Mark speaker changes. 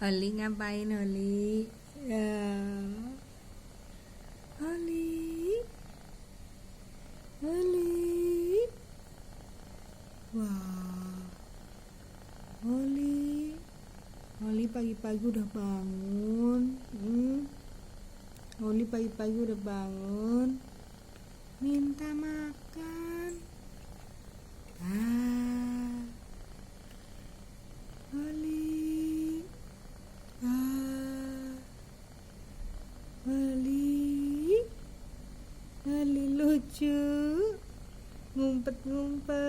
Speaker 1: Oli ngapain Oli? Ya. Oli. Oli. Wah. Oli. Oli pagi-pagi udah bangun. Oli pagi-pagi udah bangun. Minta makan. Oli. Oli. Oli lucu. Ngumpet-ngumpet.